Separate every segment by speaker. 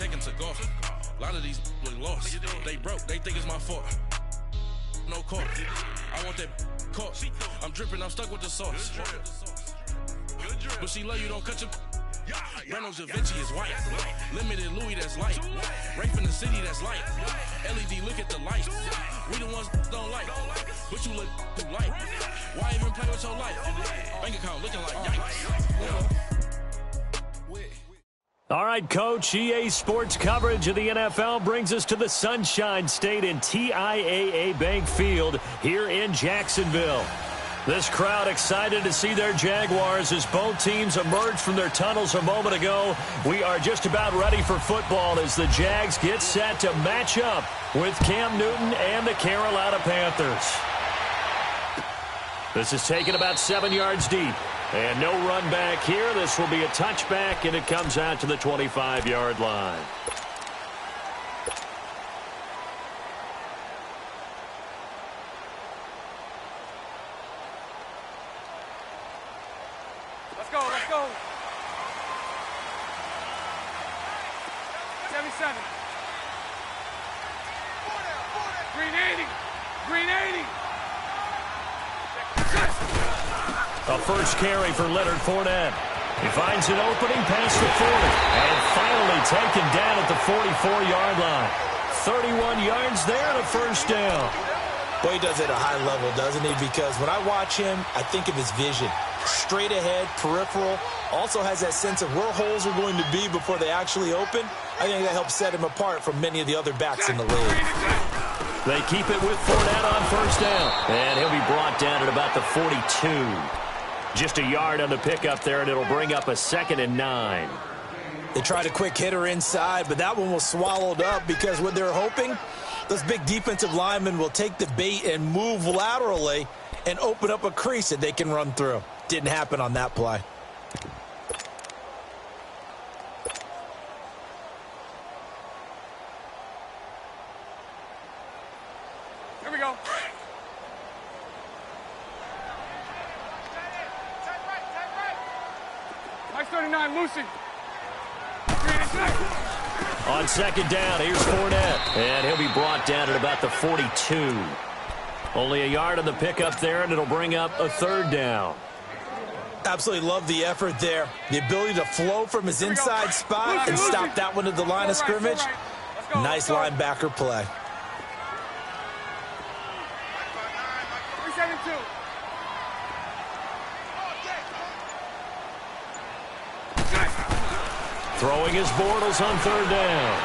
Speaker 1: taken to golf. A lot of these look lost. They broke, they think it's my fault. No court. I want that caught. I'm dripping, I'm stuck with the sauce. But she love you, don't cut your. Reynolds Da Vinci is white. Limited Louis, that's light. Rape in the city, that's light. LED, look at the light. We the ones don't like. But you look too light. Why even play with your life? Bank account looking like yikes.
Speaker 2: All right, Coach, EA Sports coverage of the NFL brings us to the Sunshine State in TIAA Bank Field here in Jacksonville. This crowd excited to see their Jaguars as both teams emerged from their tunnels a moment ago. We are just about ready for football as the Jags get set to match up with Cam Newton and the Carolina Panthers. This is taken about 7 yards deep. And no run back here. This will be a touchback, and it comes out to the 25-yard line.
Speaker 3: Let's go, let's go. 77. Green 80. Green 80.
Speaker 2: A first carry for Leonard Fournette. He finds an opening past the 40. And finally taken down at the 44-yard line. 31 yards there and a first down.
Speaker 4: Well, he does it at a high level, doesn't he? Because when I watch him, I think of his vision. Straight ahead, peripheral. Also has that sense of where holes are going to be before they actually open. I think that helps set him apart from many of the other backs in the league.
Speaker 2: They keep it with Fournette on first down. And he'll be brought down at about the 42. Just a yard on the pickup there, and it'll bring up a 2nd and 9.
Speaker 4: They tried a quick hitter inside, but that one was swallowed up because what they're hoping, those big defensive linemen will take the bait and move laterally and open up a crease that they can run through. Didn't happen on that play.
Speaker 3: Here we go. Nice 39, Lucy.
Speaker 2: On second down, here's Fournette. And he'll be brought down at about the 42. Only a yard on the pickup there, and it'll bring up a 3rd down.
Speaker 4: Absolutely love the effort there. The ability to flow from his inside spot and stop that one at the line of scrimmage. Nice linebacker play.
Speaker 3: 372.
Speaker 2: Throwing his Bortles on 3rd down.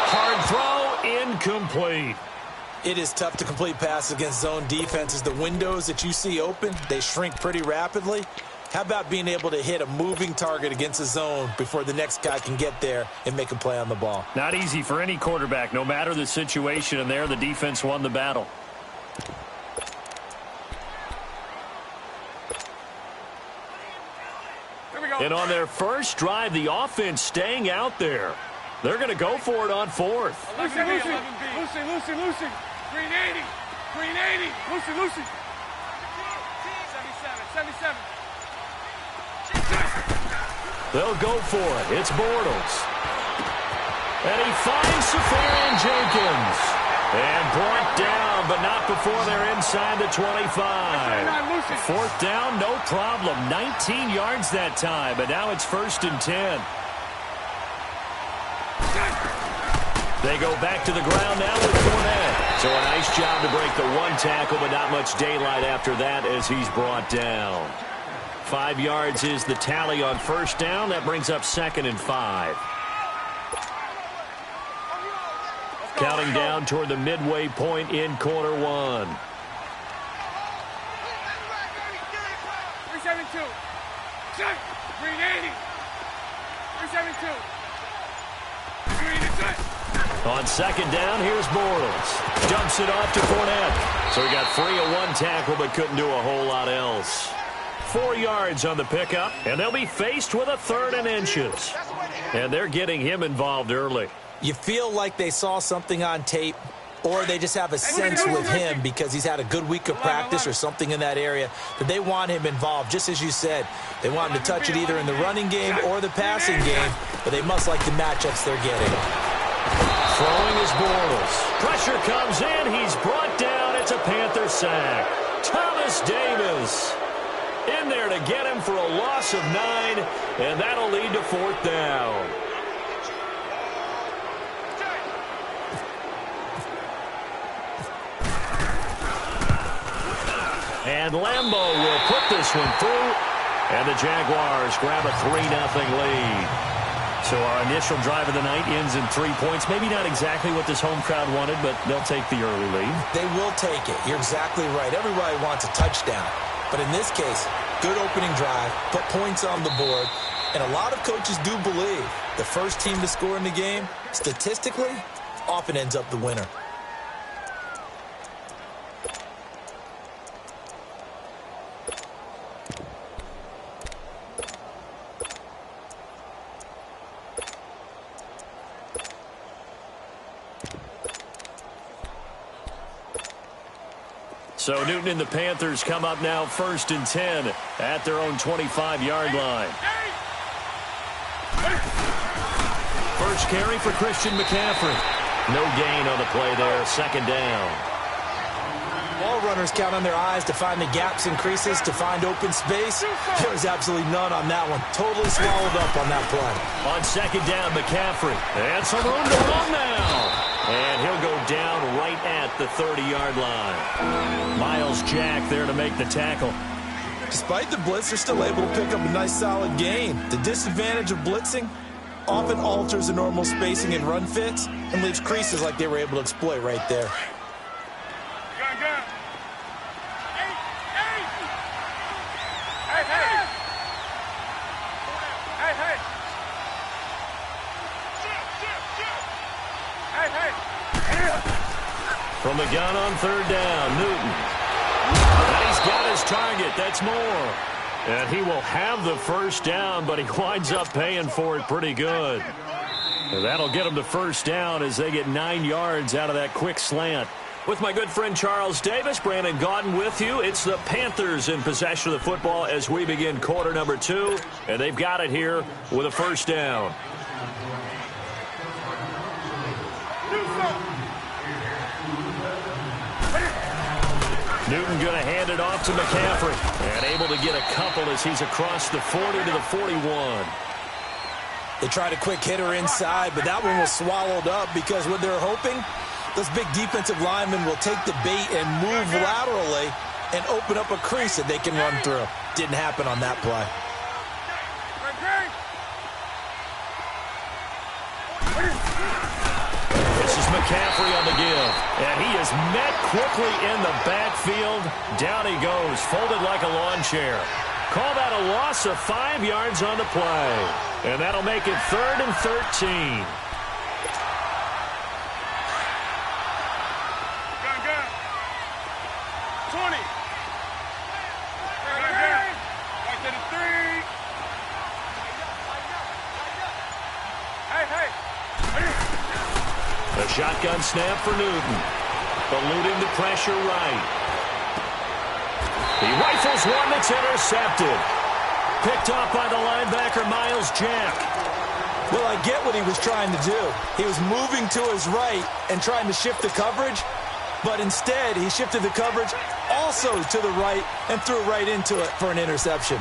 Speaker 2: Hard throw, incomplete.
Speaker 4: It is tough to complete passes against zone defenses. The windows that you see open, they shrink pretty rapidly. How about being able to hit a moving target against a zone before the next guy can get there and make a play on the ball?
Speaker 2: Not easy for any quarterback, no matter the situation, and there the defense won the battle. And on their first drive, the offense staying out there. They're going to go for it on 4th.
Speaker 3: Lucy. Green 80. Green 80. Lucy. 77.
Speaker 2: They'll go for it. It's Bortles. And he finds Safarian Jenkins. And brought down, but not before they're inside the 25. 4th down, no problem. 19 yards that time, but now it's 1st and 10. They go back to the ground now with Fournette. So a nice job to break the 1 tackle, but not much daylight after that as he's brought down. 5 yards is the tally on 1st down. That brings up 2nd and 5. Counting down toward the midway point in quarter 1.
Speaker 3: 372. Green 80. 372. Green is set.
Speaker 2: On second down, here's Bortles. Dumps it off to Fournette. So he got free of 1 tackle but couldn't do a whole lot else. 4 yards on the pickup, and they'll be faced with a 3rd and inches. And they're getting him involved early.
Speaker 4: You feel like they saw something on tape or they just have a sense with him because he's had a good week of practice or something in that area that they want him involved. Just as you said, they want him to touch it either in the running game or the passing game, but they must like the matchups they're getting.
Speaker 2: Throwing is Bortles. Pressure comes in. He's brought down. It's a Panther sack. Thomas Davis in there to get him for a loss of 9, and that'll lead to 4th down. And Lambeau will put this one through, and the Jaguars grab a 3-0 lead. So our initial drive of the night ends in 3 points. Maybe not exactly what this home crowd wanted, but they'll take the early lead.
Speaker 4: They will take it. You're exactly right. Everybody wants a touchdown. But in this case, good opening drive, put points on the board, and a lot of coaches do believe the first team to score in the game, statistically, often ends up the winner.
Speaker 2: So Newton and the Panthers come up now 1st and 10 at their own 25-yard line. First carry for Christian McCaffrey. No gain on the play there, 2nd down.
Speaker 4: Ball runners count on their eyes to find the gaps and creases, to find open space. There was absolutely none on that one. Totally swallowed up on that play.
Speaker 2: On 2nd down, McCaffrey. And some room to run now. And he'll go down right at the 30-yard line. Miles Jack there to make the tackle.
Speaker 4: Despite the blitz, they're still able to pick up a nice solid gain. The disadvantage of blitzing often alters the normal spacing and run fits and leaves creases like they were able to exploit right there.
Speaker 2: From the gun on 3rd down, Newton. And he's got his target. That's Moore. And he will have the 1st down, but he winds up paying for it pretty good. And that'll get him to 1st down as they get 9 yards out of that quick slant. With my good friend Charles Davis, Brandon Gaudin with you. It's the Panthers in possession of the football as we begin quarter number 2. And they've got it here with a 1st down. Newton going to hand it off to McCaffrey. And able to get a couple as he's across the 40 to the 41.
Speaker 4: They tried a quick hitter inside, but that one was swallowed up because what they're hoping, those big defensive linemen will take the bait and move laterally and open up a crease that they can run through. Didn't happen on that play.
Speaker 2: This is McCaffrey on the give. And he is met quickly in the backfield. Down he goes, folded like a lawn chair. Call that a loss of 5 yards on the play. And that'll make it 3rd and 13. A shotgun snap for Newton. Eluding the pressure right. He rifles one that's intercepted. Picked off by the linebacker, Miles Jack.
Speaker 4: Well, I get what he was trying to do. He was moving to his right and trying to shift the coverage, but instead he shifted the coverage also to the right and threw right into it for an interception.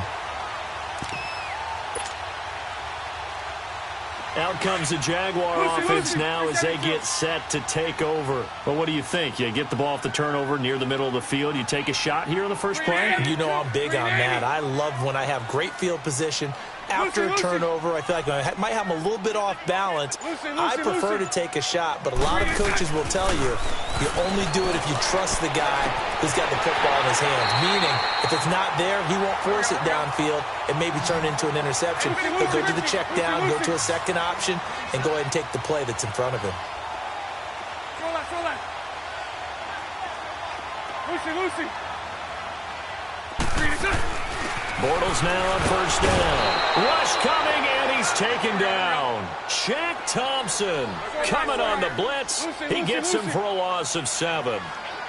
Speaker 2: Out comes the Jaguar offense now as they get set to take over. But what do you think? You get the ball off the turnover near the middle of the field. You take a shot here in the first play?
Speaker 4: You know I'm big on that. I love when I have great field position. After a turnover, I feel like I might have them a little bit off balance. I prefer to take a shot, but a lot of coaches will tell you only do it if you trust the guy who's got the football in his hands. Meaning, if it's not there, he won't force it downfield and maybe turn into an interception. He'll go to the check down, go to a second option, and go ahead and take the play that's in front of him.
Speaker 3: Lucy.
Speaker 2: Bortles now on first down. Rush coming, and he he's taken down. Shaq Thompson coming on the blitz. He gets him for a loss of 7.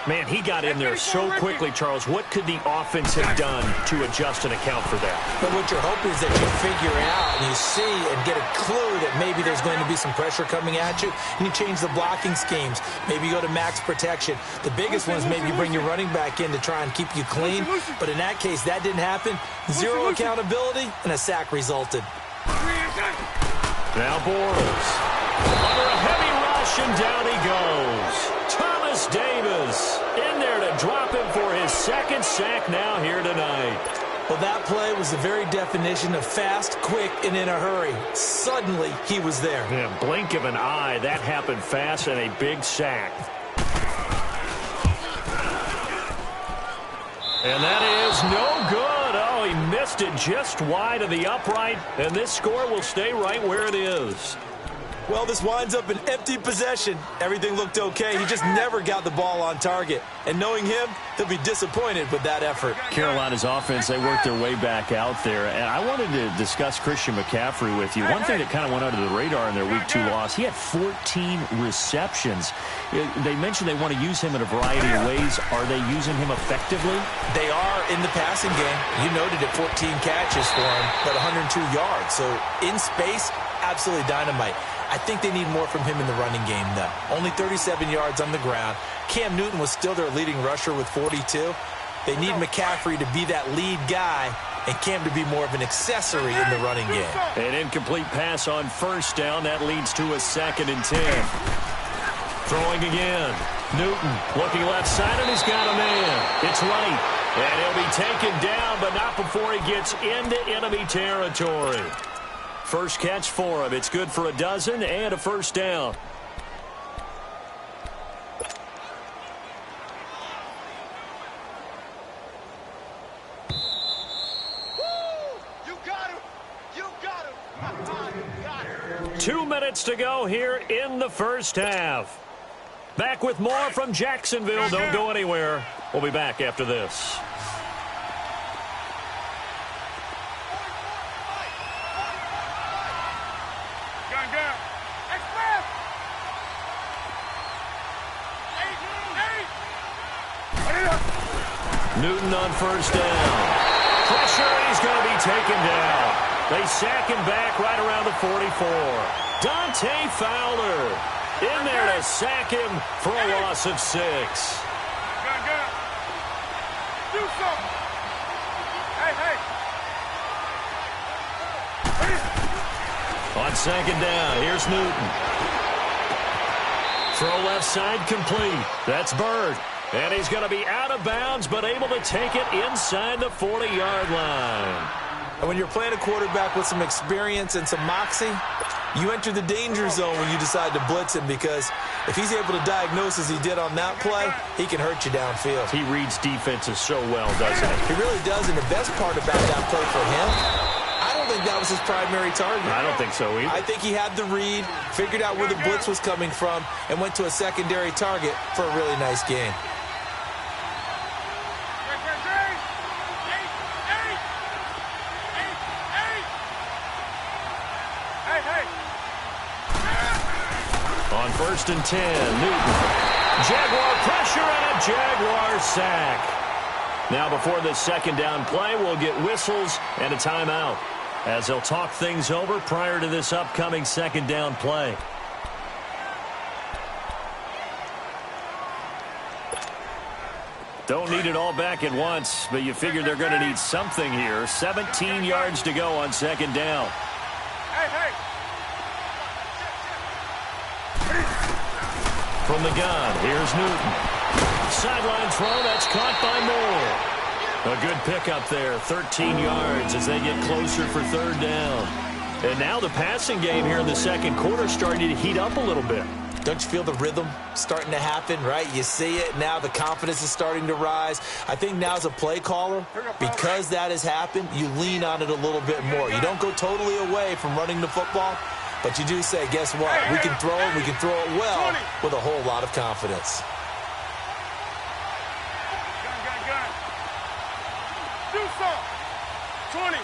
Speaker 2: Man, he got in there so quickly, Charles. What could the offense have done to adjust and account for that?
Speaker 4: But what you're hoping is that you figure out and you see and get a clue that maybe there's going to be some pressure coming at you, and you change the blocking schemes. Maybe you go to max protection. The biggest one is maybe you bring your running back in to try and keep you clean. But in that case, that didn't happen. Zero accountability, and a sack resulted.
Speaker 2: Now Bortles. Under a heavy rush, and down he goes. Thomas Davis in there to drop him for his second sack now here tonight.
Speaker 4: Well, that play was the very definition of fast, quick, and in a hurry. Suddenly, he was there.
Speaker 2: Yeah, blink of an eye, that happened fast, and a big sack. And that is no good. Oh, he missed it just wide of the upright, and this score will stay right where it is.
Speaker 4: Well, this winds up an empty possession. Everything looked okay. He just never got the ball on target. And knowing him, he'll be disappointed with that effort.
Speaker 2: Carolina's offense, they worked their way back out there. And I wanted to discuss Christian McCaffrey with you. One thing that kind of went under the radar in their Week 2 loss, he had 14 receptions. They mentioned they want to use him in a variety of ways. Are they using him effectively?
Speaker 4: They are in the passing game. You noted it, 14 catches for him, but 102 yards. So in space, absolutely dynamite. I think they need more from him in the running game, though. Only 37 yards on the ground. Cam Newton was still their leading rusher with 42. They need McCaffrey to be that lead guy and Cam to be more of an accessory in the running game.
Speaker 2: An incomplete pass on first down. That leads to a 2nd and 10. Throwing again. Newton looking left side, and he's got a man. It's right. And he'll be taken down, but not before he gets into enemy territory. First catch for him. It's good for a dozen and a first down.
Speaker 3: You got him. You got him. You got him.
Speaker 2: 2 minutes to go here in the first half. Back with more from Jacksonville. Don't go anywhere. We'll be back after this. Newton on first down. Pressure, and he's going to be taken down. They sack him back right around the 44. Dante Fowler in there to sack him for a loss of 6.
Speaker 3: Do something. Hey.
Speaker 2: On 2nd down, here's Newton. Throw left side complete. That's Bird. And he's going to be out of bounds, but able to take it inside the 40-yard line.
Speaker 4: And when you're playing a quarterback with some experience and some moxie, you enter the danger zone when you decide to blitz him, because if he's able to diagnose as he did on that play, he can hurt you downfield.
Speaker 2: He reads defenses so well, doesn't he?
Speaker 4: He really does, and the best part about that play for him, I don't think that was his primary target.
Speaker 2: I don't think so either.
Speaker 4: I think he had the read, figured out where the blitz was coming from, and went to a secondary target for a really nice game.
Speaker 2: On 1st and 10, Newton. Jaguar pressure and a Jaguar sack. Now before this 2nd down play, we'll get whistles and a timeout as they'll talk things over prior to this upcoming 2nd down play. Don't need it all back at once, but you figure they're going to need something here. 17 yards to go on 2nd down.
Speaker 3: Hey.
Speaker 2: From the gun, here's Newton. Sideline throw, that's caught by Moore. A good pickup there, 13 yards as they get closer for 3rd down. And now the passing game here in the 2nd quarter starting to heat up a little bit.
Speaker 4: Don't you feel the rhythm starting to happen, right? You see it. Now the confidence is starting to rise. I think now as a play caller, because that has happened, you lean on it a little bit more. You don't go totally away from running the football, but you do say, guess what? We can throw it. We can throw it well with a whole lot of confidence.
Speaker 3: Gun. Do something. 20.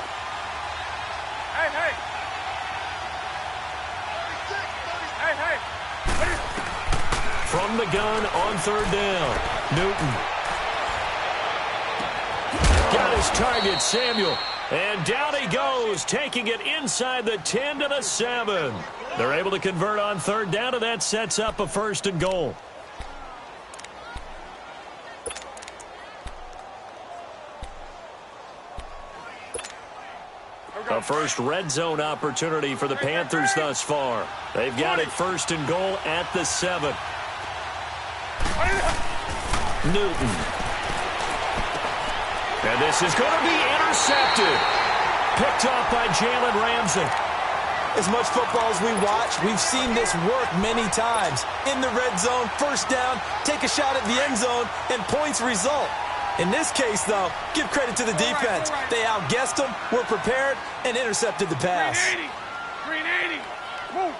Speaker 3: Hey.
Speaker 2: from the gun on third down. Newton. Got his target, Samuel. And down he goes, taking it inside the 10 to the 7. They're able to convert on third down, and that sets up a 1st and goal. A first red zone opportunity for the Panthers thus far. They've got it 1st and goal at the 7. Newton. And this is going to be intercepted. Picked off by Jalen Ramsey.
Speaker 4: As much football as we watch, we've seen this work many times. In the red zone, 1st down, take a shot at the end zone, and points result. In this case, though, give credit to the defense. They outguessed them, were prepared, and intercepted the pass.
Speaker 3: Green 80. Move.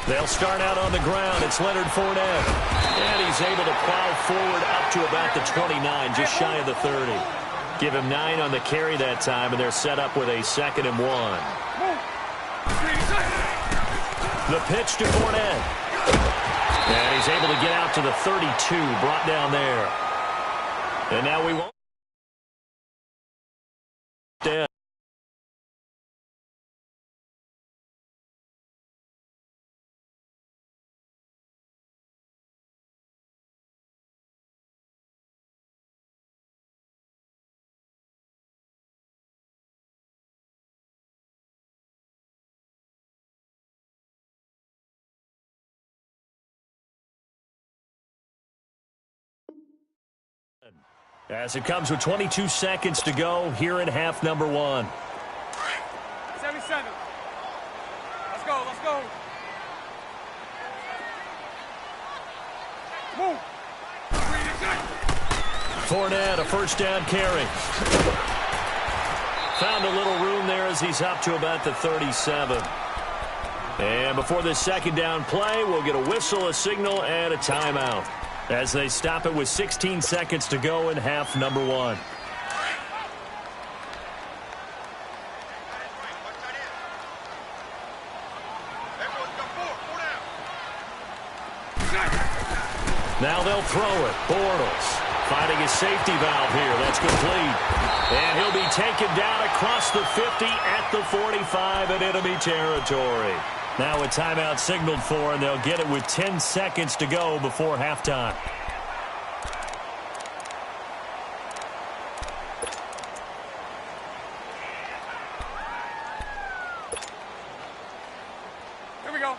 Speaker 2: They'll start out on the ground. It's Leonard Fournette. And he's able to plow forward up to about the 29, just shy of the 30. Give him 9 on the carry that time, and they're set up with a 2nd and 1. The pitch to Fournette. And he's able to get out to the 32, brought down there. And now we won't. Dead. As it comes with 22 seconds to go here in half number 1.
Speaker 3: 77. Let's go, let's go. Move.
Speaker 2: Fournette, a 1st down carry. Found a little room there as he's up to about the 37. And before this 2nd down play, we'll get a whistle, a signal, and a timeout, as they stop it with 16 seconds to go in half number 1. Now they'll throw it. Bortles finding his safety valve here. That's complete. And he'll be taken down across the 50 at the 45 in enemy territory. Now a timeout signaled for, and they'll get it with 10 seconds to go before halftime.
Speaker 3: Here we go.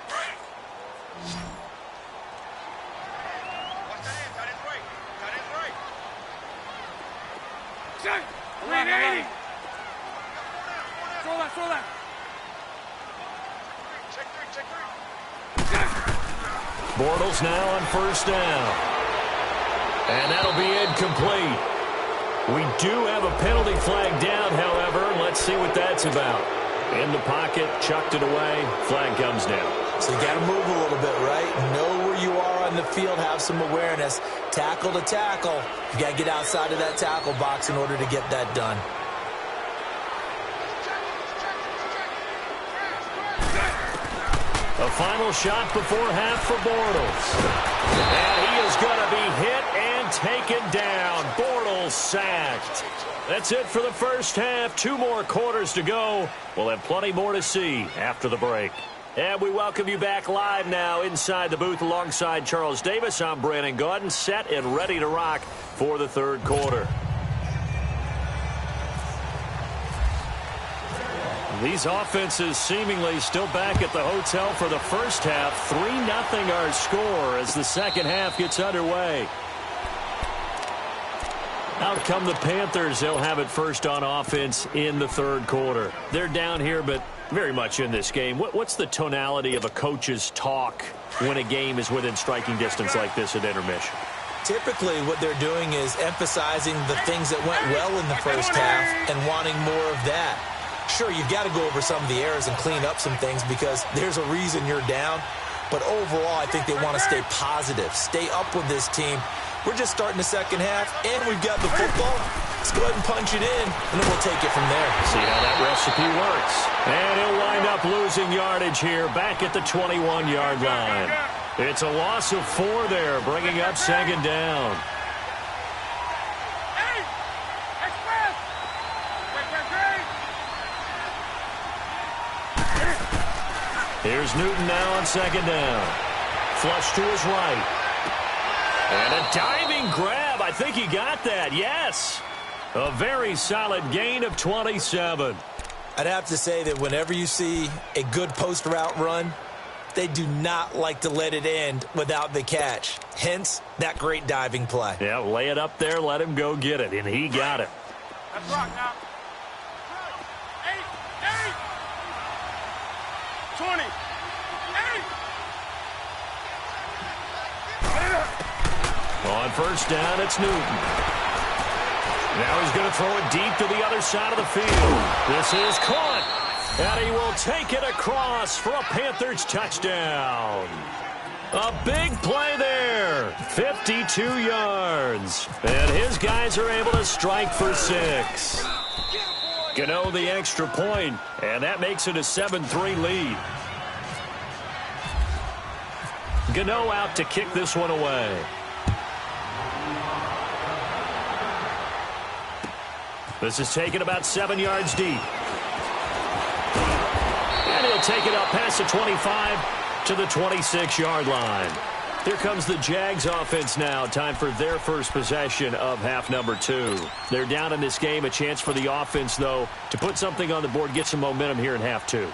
Speaker 3: Check. 380. Throw that, throw that.
Speaker 2: Bortles now on 1st down. And that'll be incomplete. We do have a penalty flag down, however. Let's see what that's about. In the pocket, chucked it away. Flag comes down.
Speaker 4: So you got to move a little bit, right? Know where you are on the field, have some awareness. Tackle to tackle. You got to get outside of that tackle box in order to get that done.
Speaker 2: A final shot before half for Bortles. And he is going to be hit and taken down. Bortles sacked. That's it for the first half. 2 more quarters to go. We'll have plenty more to see after the break. And we welcome you back live now inside the booth alongside Charles Davis. I'm Brandon Gaudin, set and ready to rock for the 3rd quarter. These offenses seemingly still back at the hotel for the first half. 3-0 our score as the second half gets underway. Out come the Panthers. They'll have it first on offense in the 3rd quarter. They're down here, but very much in this game. What's the tonality of a coach's talk when a game is within striking distance like this at intermission?
Speaker 4: Typically, what they're doing is emphasizing the things that went well in the first half and wanting more of that. Sure, you've got to go over some of the errors and clean up some things because there's a reason you're down. But overall, I think they want to stay positive, stay up with this team. We're just starting the second half, and we've got the football. Let's go ahead and punch it in, and then we'll take it from there.
Speaker 2: See how that recipe works. And he'll wind up losing yardage here back at the 21-yard line. It's a loss of 4 there, bringing up second down. Here's Newton now on second down. Flush to his right. And a diving grab. I think he got that. Yes. A very solid gain of 27.
Speaker 4: I'd have to say that whenever you see a good post route run, they do not like to let it end without the catch. Hence, that great diving play.
Speaker 2: Yeah, lay it up there, let him go get it, and he got it.
Speaker 3: Let's rock now. 20.
Speaker 2: On first down, it's Newton. Now he's going to throw it deep to the other side of the field. This is caught. And he will take it across for a Panthers touchdown. A big play there. 52 yards. And his guys are able to strike for 6. Gano the extra point, and that makes it a 7-3 lead. Gano out to kick this one away. This is taken about 7 yards deep. And he'll take it up past the 25 to the 26-yard line. Here comes the Jags offense now. Time for their first possession of half number 2. They're down in this game. A chance for the offense, though, to put something on the board, get some momentum here in half 2.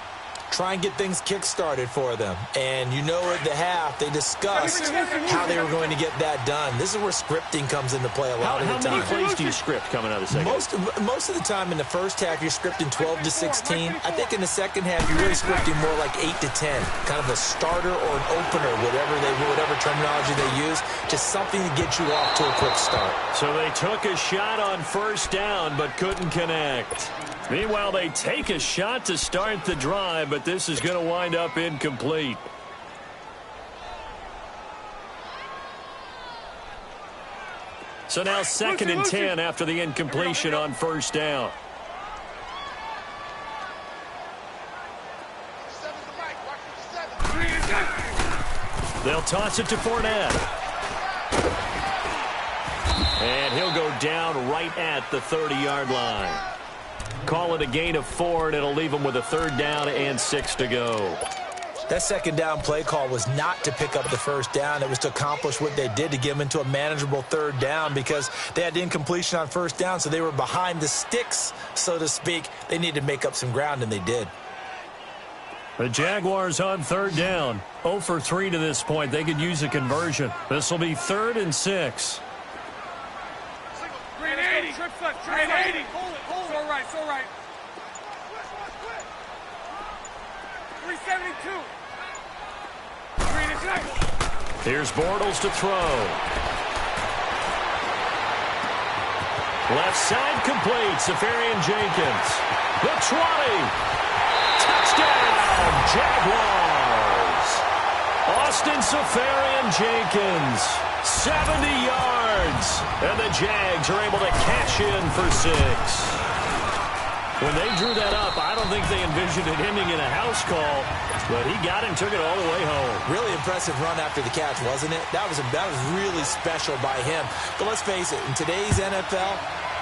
Speaker 4: Try and get things kick-started for them. And you know at the half, they discussed how they were going to get that done. This is where scripting comes into play a lot of the time.
Speaker 2: How many plays do you script coming out of the second?
Speaker 4: Most of the time in the first half, you're scripting 12 to 16. I think in the second half, you're really scripting more like 8 to 10. Kind of a starter or an opener, whatever terminology they use. Just something to get you off to a quick start.
Speaker 2: So they took a shot on first down, but couldn't connect. Meanwhile, they take a shot to start the drive, but this is going to wind up incomplete. So now 2nd and 10 after the incompletion on first down. They'll toss it to Fournette. And he'll go down right at the 30-yard line. Call it a gain of 4, and it'll leave them with a 3rd down and 6 to go.
Speaker 4: That second down play call was not to pick up the first down. It was to accomplish what they did to get them into a manageable 3rd down because they had the incompletion on first down, so they were behind the sticks, so to speak. They needed to make up some ground, and they did.
Speaker 2: The Jaguars on 3rd down. 0 for 3 to this point. They could use a conversion. This will be 3rd and 6.
Speaker 3: 380. Trip foot. 380. Hold it. So right. 372.
Speaker 2: Here's Bortles to throw. Left side complete. Safarian Jenkins. The 20. Touchdown, Jaguars. Austin Safarian Jenkins. 70 yards. And the Jags are able to cash in for 6. When they drew that up, I don't think they envisioned it ending in a house call, but he got it and took it all the way home.
Speaker 4: Really impressive run after the catch, wasn't it? That was really special by him. But let's face it, in today's NFL,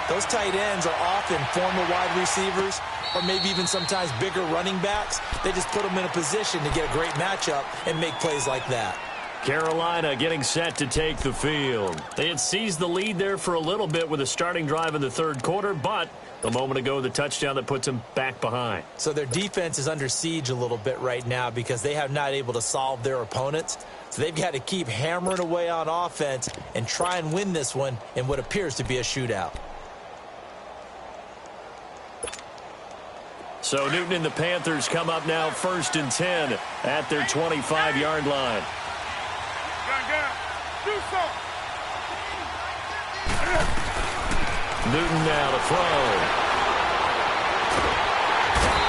Speaker 4: those tight ends are often former wide receivers or maybe even sometimes bigger running backs. They just put them in a position to get a great matchup and make plays like that.
Speaker 2: Carolina getting set to take the field. They had seized the lead there for a little bit with a starting drive in the 3rd quarter, but a moment ago, the touchdown that puts them back behind.
Speaker 4: So their defense is under siege a little bit right now because they have not able to solve their opponents. So they've got to keep hammering away on offense and try and win this one in what appears to be a shootout.
Speaker 2: So Newton and the Panthers come up now 1st and 10 at their 25-yard line. Newton now to throw.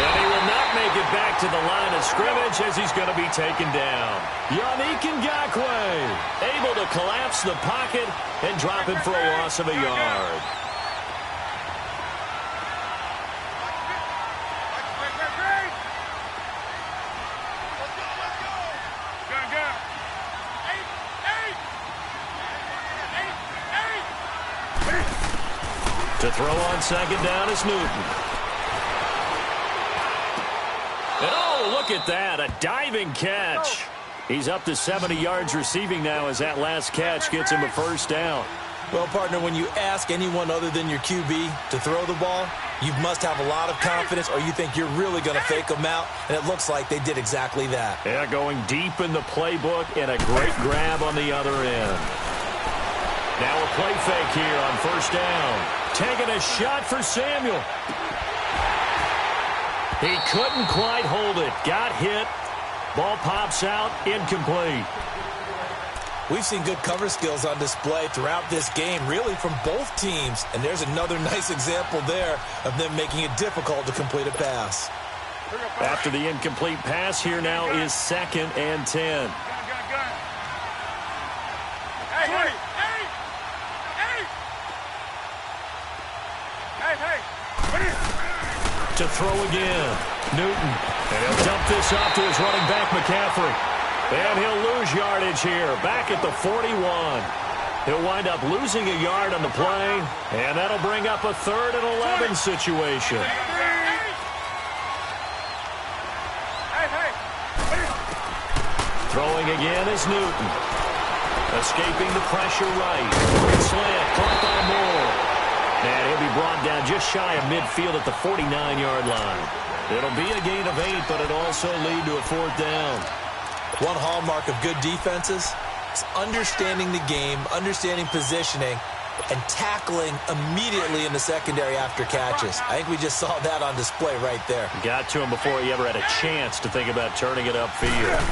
Speaker 2: And he will not make it back to the line of scrimmage as he's going to be taken down. Yannick Ngakoue able to collapse the pocket and drop it for a loss of a yard. To throw on second down is Newton. And oh, look at that, a diving catch. He's up to 70 yards receiving now as that last catch gets him a first down.
Speaker 4: Well, partner, when you ask anyone other than your QB to throw the ball, you must have a lot of confidence or you think you're really going to fake them out, and it looks like they did exactly that.
Speaker 2: Yeah, going deep in the playbook and a great grab on the other end. Now a play fake here on first down. Taking a shot for Samuel. He couldn't quite hold it. Got hit. Ball pops out, incomplete.
Speaker 4: We've seen good cover skills on display throughout this game, really from both teams. And there's another nice example there of them making it difficult to complete a pass.
Speaker 2: After the incomplete pass, here now is 2nd and 10. To throw again, Newton. And he'll dump this off to his running back, McCaffrey. And he'll lose yardage here, back at the 41. He'll wind up losing a yard on the play, and that'll bring up a 3rd and 11 situation. Throwing again is Newton. Escaping the pressure right. Slant, caught by Moore. And he'll be brought down just shy of midfield at the 49-yard line. It'll be a gain of 8, but it'll also lead to a 4th down.
Speaker 4: One hallmark of good defenses is understanding the game, understanding positioning, and tackling immediately in the secondary after catches. I think we just saw that on display right there.
Speaker 2: Got to him before he ever had a chance to think about turning it upfield.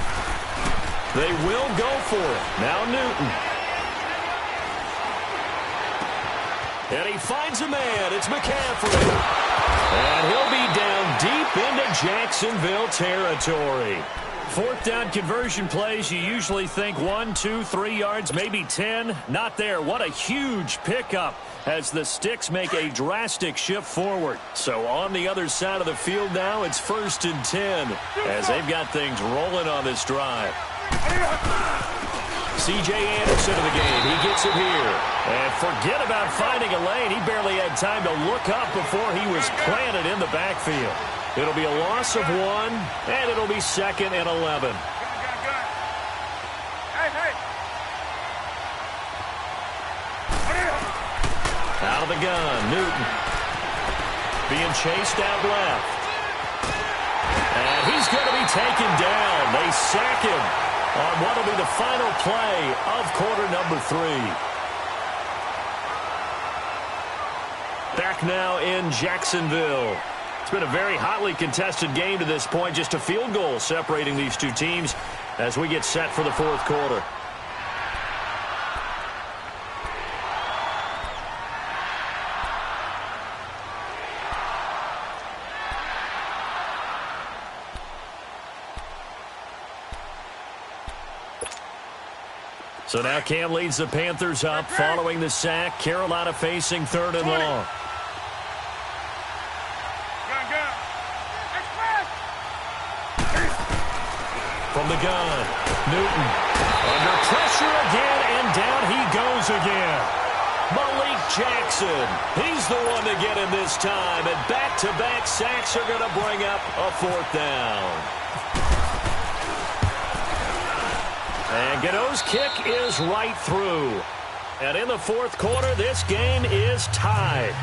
Speaker 2: They will go for it. Now Newton. And he finds a man. It's McCaffrey. And he'll be down deep into Jacksonville territory. 4th down conversion plays, you usually think 1, 2, 3 yards, maybe 10. Not there. What a huge pickup as the Sticks make a drastic shift forward. So on the other side of the field now, it's 1st and 10 as they've got things rolling on this drive. C.J. Anderson of the game. He gets it here. And forget about finding a lane. He barely had time to look up before he was planted in the backfield. It'll be a loss of 1, and it'll be 2nd and 11. Out of the gun, Newton. Being chased out left. And he's going to be taken down. They sack him on what will be the final play of quarter number 3. Back now in Jacksonville. It's been a very hotly contested game to this point. Just a field goal separating these two teams as we get set for the 4th quarter. So now Cam leads the Panthers up following the sack. Carolina facing 3rd and long. From the gun, Newton under pressure again, and down he goes again. Malik Jackson, he's the one to get him this time, and back-to-back sacks are going to bring up a 4th down. And Godot's kick is right through. And in the 4th quarter, this game is tied.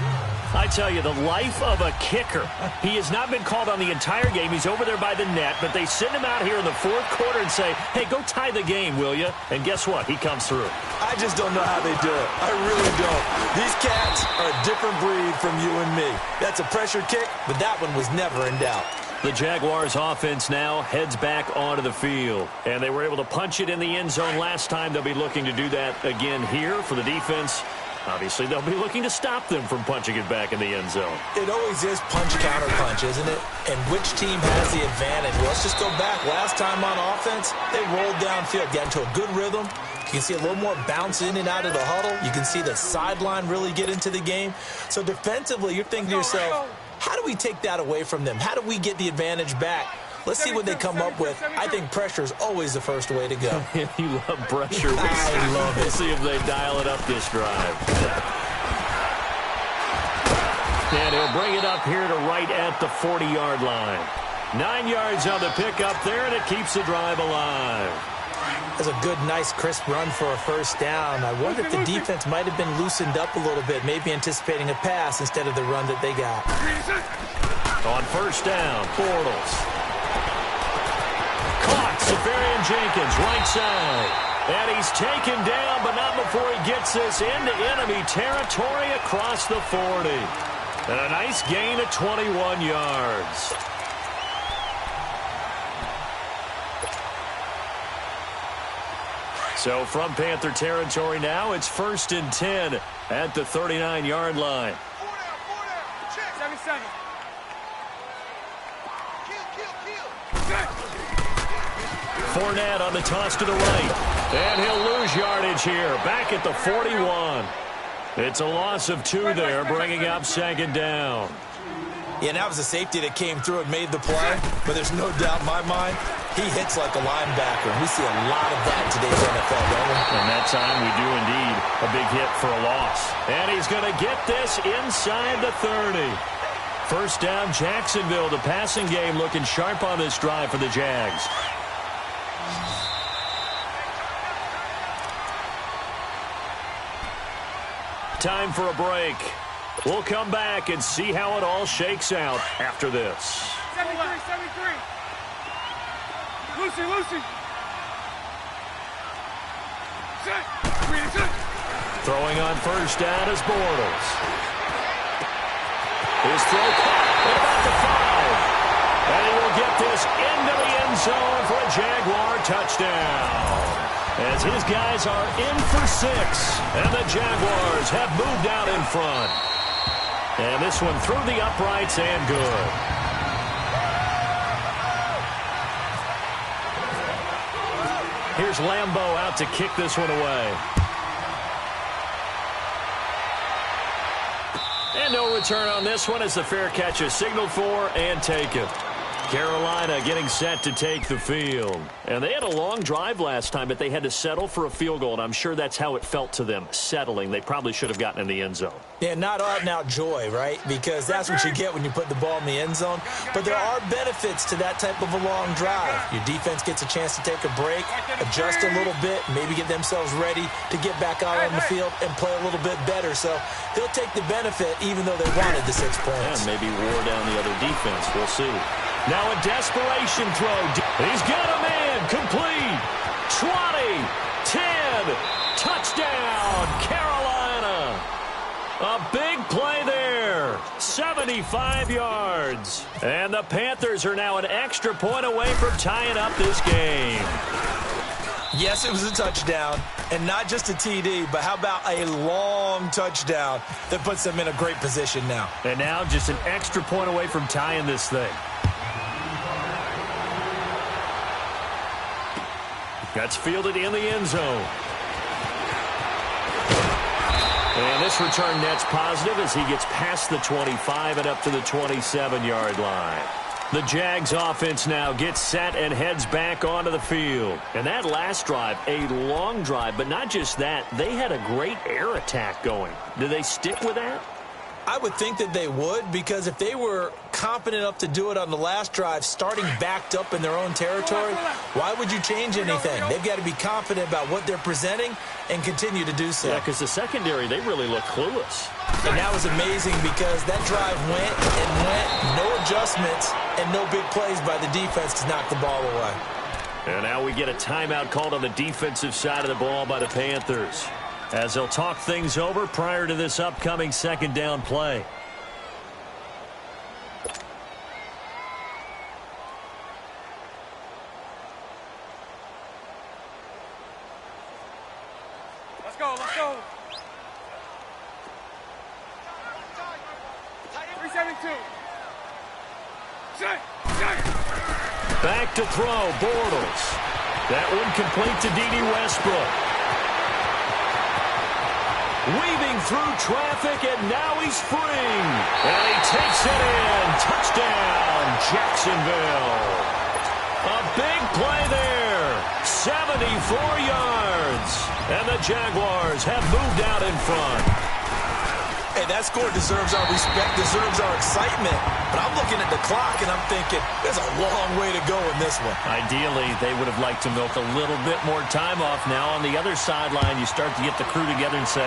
Speaker 2: I tell you, the life of a kicker. He has not been called on the entire game. He's over there by the net, but they send him out here in the 4th quarter and say, hey, go tie the game, will you? And guess what? He comes through.
Speaker 4: I just don't know how they do it. I really don't. These cats are a different breed from you and me. That's a pressure kick, but that one was never in doubt.
Speaker 2: The Jaguars offense now heads back onto the field. And they were able to punch it in the end zone last time. They'll be looking to do that again here for the defense. Obviously, they'll be looking to stop them from punching it back in the end zone.
Speaker 4: It always is punch-counter-punch, isn't it? And which team has the advantage? Well, let's just go back. Last time on offense, they rolled downfield, got into a good rhythm. You can see a little more bounce in and out of the huddle. You can see the sideline really get into the game. So defensively, you're thinking to yourself, how do we take that away from them? How do we get the advantage back? Let's see what they come up with. I think pressure is always the first way to go.
Speaker 2: You love pressure.
Speaker 4: I love it.
Speaker 2: We'll see if they dial it up this drive. And he'll bring it up here to right at the 40-yard line. 9 yards on the pickup there, and it keeps the drive alive.
Speaker 4: That's a good, nice, crisp run for a first down. I wonder if the defense might have been loosened up a little bit, maybe anticipating a pass instead of the run that they got.
Speaker 2: On first down, Bortles. Caught, Safarian Jenkins, right side. And he's taken down, but not before he gets this into enemy territory across the 40. And a nice gain of 21 yards. So from Panther territory now, it's 1st and 10 at the 39-yard line.
Speaker 3: 4 down. Check. 7-7.
Speaker 2: Fournette on the toss to the right. And he'll lose yardage here. Back at the 41. It's a loss of 2 there, bringing up 2nd down.
Speaker 4: Yeah, and that was a safety that came through and made the play. But there's no doubt in my mind, he hits like a linebacker. We see a lot of that in today's NFL, don't we?
Speaker 2: And that time we do indeed a big hit for a loss. And he's going to get this inside the 30. First down, Jacksonville. The passing game looking sharp on this drive for the Jags. Time for a break. We'll come back and see how it all shakes out after this.
Speaker 3: 73. Lucy.
Speaker 2: Throwing on first down is Bortles. His throw caught at about the 5. And he will get this into the end zone for a Jaguar touchdown. As his guys are in for 6. And the Jaguars have moved out in front. And this one through the uprights and good. Here's Lambeau out to kick this one away. And no return on this one as the fair catch is signaled for and taken. Carolina getting set to take the field. And they had a long drive last time, but they had to settle for a field goal, and I'm sure that's how it felt to them, settling. They probably should have gotten in the end zone.
Speaker 4: Yeah, not out-and-out joy, right? Because that's what you get when you put the ball in the end zone. But there are benefits to that type of a long drive. Your defense gets a chance to take a break, adjust a little bit, maybe get themselves ready to get back out on the field and play a little bit better. So they'll take the benefit even though they wanted the 6 points.
Speaker 2: And maybe wore down the other defense. We'll see. Now a desperation throw. He's got a man. Complete. 20. 10. Touchdown. Carolina. A big play there. 75 yards. And the Panthers are now an extra point away from tying up this game.
Speaker 4: Yes, it was a touchdown, and not just a TD, but how about a long touchdown that puts them in a great position now.
Speaker 2: And now just an extra point away from tying this thing. That's fielded in the end zone. And this return net's positive as he gets past the 25 and up to the 27-yard line. The Jags offense now gets set and heads back onto the field. And that last drive, a long drive, but not just that, they had a great air attack going. Do they stick with that?
Speaker 4: I would think that they would, because if they were confident enough to do it on the last drive, starting backed up in their own territory, why would you change anything? They've got to be confident about what they're presenting and continue to do so.
Speaker 2: Yeah, because the secondary, they really look clueless.
Speaker 4: And that was amazing because that drive went and went, no adjustments, and no big plays by the defense to knock the ball away.
Speaker 2: And now we get a timeout called on the defensive side of the ball by the Panthers, as they'll talk things over prior to this upcoming second down play.
Speaker 3: Let's go. 372.
Speaker 2: Back to throw, Bortles. That one complete to D.D. Westbrook. Weaving through traffic, and now he's free. And he takes it in. Touchdown, Jacksonville. A big play there. 74 yards. And the Jaguars have moved out in front.
Speaker 4: Hey, that score deserves our respect, deserves our excitement. But I'm looking at the clock, and I'm thinking, there's a long way to go in this one.
Speaker 2: Ideally, they would have liked to milk a little bit more time off. Now on the other sideline, you start to get the crew together and say,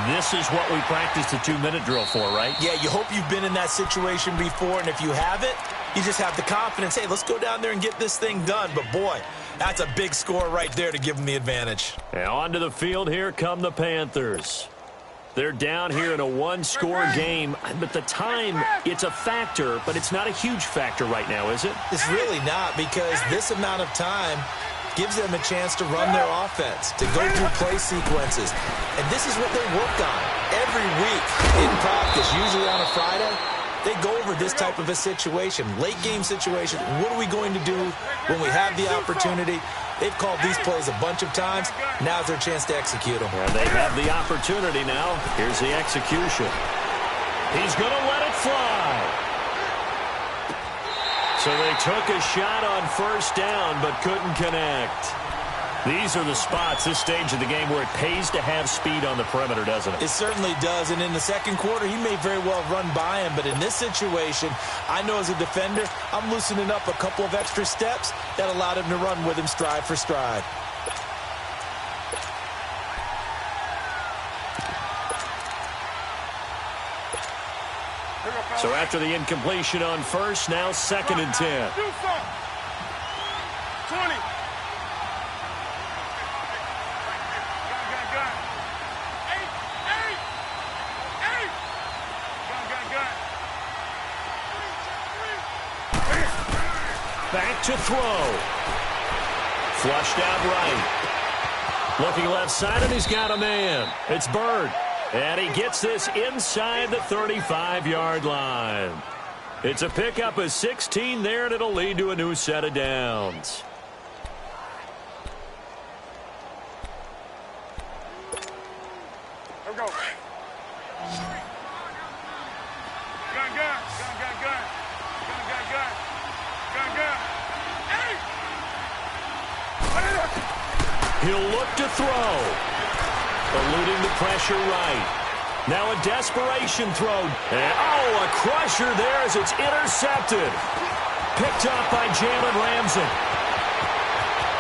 Speaker 2: this is what we practiced a 2-minute drill for, right?
Speaker 4: Yeah, you hope you've been in that situation before, and if you haven't, you just have the confidence, hey, let's go down there and get this thing done. But, boy, that's a big score right there to give them the advantage.
Speaker 2: And onto the field, here come the Panthers. They're down here in a one-score game, but the time, it's a factor, but it's not a huge factor right now, is it?
Speaker 4: It's really not, because this amount of time gives them a chance to run their offense, to go through play sequences. And this is what they work on every week in practice, usually on a Friday. They go over this type of a situation, late-game situation. What are we going to do when we have the opportunity? They've called these plays a bunch of times. Now's their chance to execute them.
Speaker 2: And they have the opportunity now. Here's the execution. He's going to let it fly. So they took a shot on first down but couldn't connect. These are the spots, this stage of the game, where it pays to have speed on the perimeter, doesn't it?
Speaker 4: It certainly does, and in the second quarter, he may very well run by him, but in this situation, I know as a defender, I'm loosening up a couple of extra steps that allowed him to run with him stride for stride.
Speaker 2: So after the incompletion on first, now 2nd and 10.
Speaker 3: 20.
Speaker 2: Back to throw. Flushed out right. Looking left side, and he's got a man. It's Bird. And he gets this inside the 35-yard line. It's a pickup of 16 there, and it'll lead to a new set of downs.
Speaker 3: Here we go. Gun, gun. Gun, gun, gun. Gun, gun, gun. Gun, gun. Hey!
Speaker 2: He'll look to throw. Eluding the pressure right. Now a desperation throw. And, oh, a crusher there as it's intercepted. Picked up by Jalen Ramsey.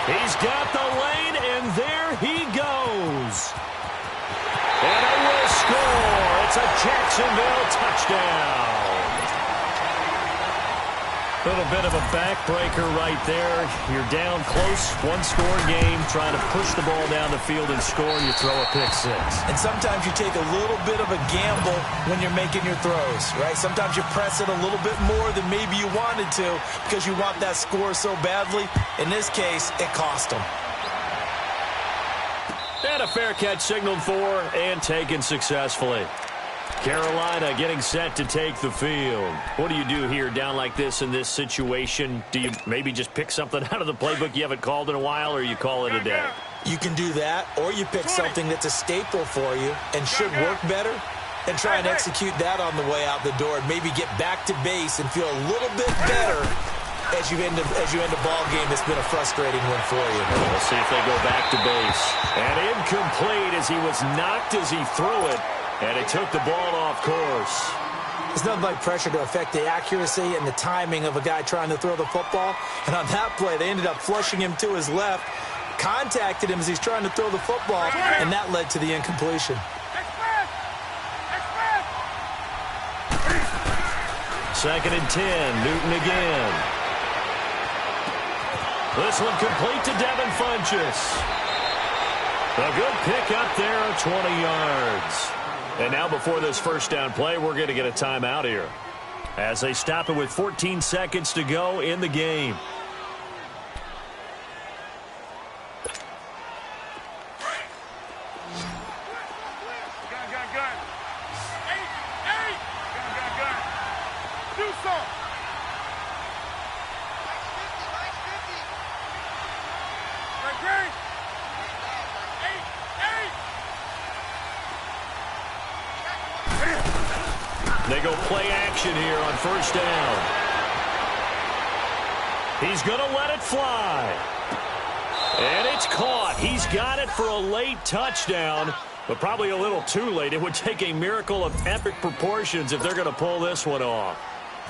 Speaker 2: He's got the lane, and there he goes. And it will score. It's a Jacksonville touchdown. A little bit of a backbreaker right there. You're down close, one-score game, trying to push the ball down the field and score, and you throw a pick six.
Speaker 4: And sometimes you take a little bit of a gamble when you're making your throws, right? Sometimes you press it a little bit more than maybe you wanted to because you want that score so badly. In this case, it cost them.
Speaker 2: And a fair catch signaled for and taken successfully. Carolina getting set to take the field. What do you do here down like this in this situation? Do you maybe just pick something out of the playbook you haven't called in a while, or you call it a day?
Speaker 4: You can do that, or you pick something that's a staple for you and should work better and try and execute that on the way out the door and maybe get back to base and feel a little bit better as you end a ball game that's been a frustrating one for you.
Speaker 2: We'll see if they go back to base. And incomplete as he was knocked as he threw it. And it took the ball off course.
Speaker 4: There's nothing like pressure to affect the accuracy and the timing of a guy trying to throw the football. And on that play, they ended up flushing him to his left, contacted him as he's trying to throw the football, and that led to the incompletion.
Speaker 2: Second and 10, Newton again. This one complete to Devin Funchess. A good pick up there, 20 yards. And now before this first down play, we're going to get a timeout here as they stop it with 14 seconds to go in the game. They go play action here on first down. He's going to let it fly. And it's caught. He's got it for a late touchdown. But probably a little too late. It would take a miracle of epic proportions if they're going to pull this one off.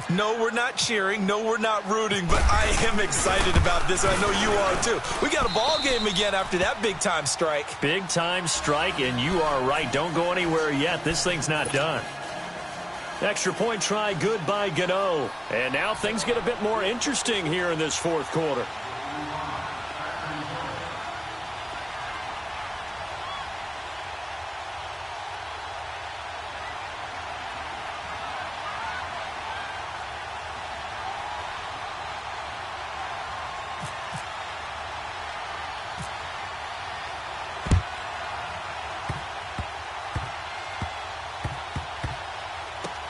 Speaker 4: No, we're not cheering. No, we're not rooting. But I am excited about this. I know you are, too. We got a ball game again after that big-time strike.
Speaker 2: Big-time strike, and you are right. Don't go anywhere yet. This thing's not done. Extra point try, good by Gano. And now things get a bit more interesting here in this fourth quarter.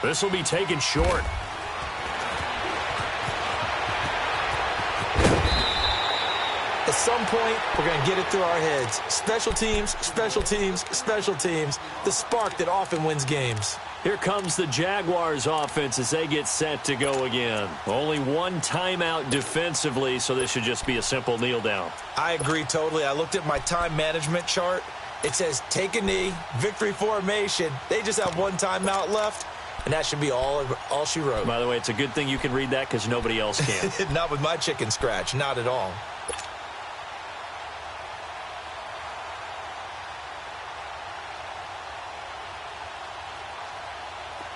Speaker 2: This will be taken short.
Speaker 4: At some point, we're going to get it through our heads. Special teams, special teams, special teams. The spark that often wins games.
Speaker 2: Here comes the Jaguars offense as they get set to go again. Only one timeout defensively, so this should just be a simple kneel down.
Speaker 4: I agree totally. I looked at my time management chart. It says take a knee, victory formation. They just have one timeout left. And that should be all she wrote.
Speaker 2: By the way, it's a good thing you can read that because nobody else can.
Speaker 4: Not with my chicken scratch. Not at all.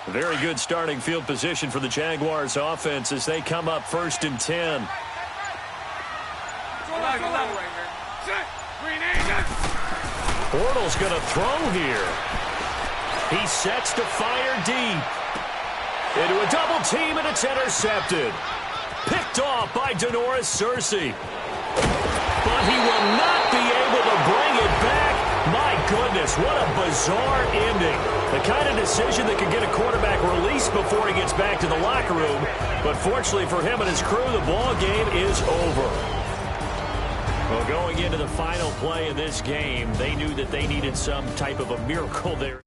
Speaker 2: Very good starting field position for the Jaguars offense as they come up 1st and 10. Bortles going to throw here. He sets to fire deep. Into a double team, and it's intercepted. Picked off by Denoris Searcy. But he will not be able to bring it back. My goodness, what a bizarre ending. The kind of decision that could get a quarterback released before he gets back to the locker room. But fortunately for him and his crew, the ball game is over. Well, going into the final play of this game, they knew that they needed some type of a miracle there.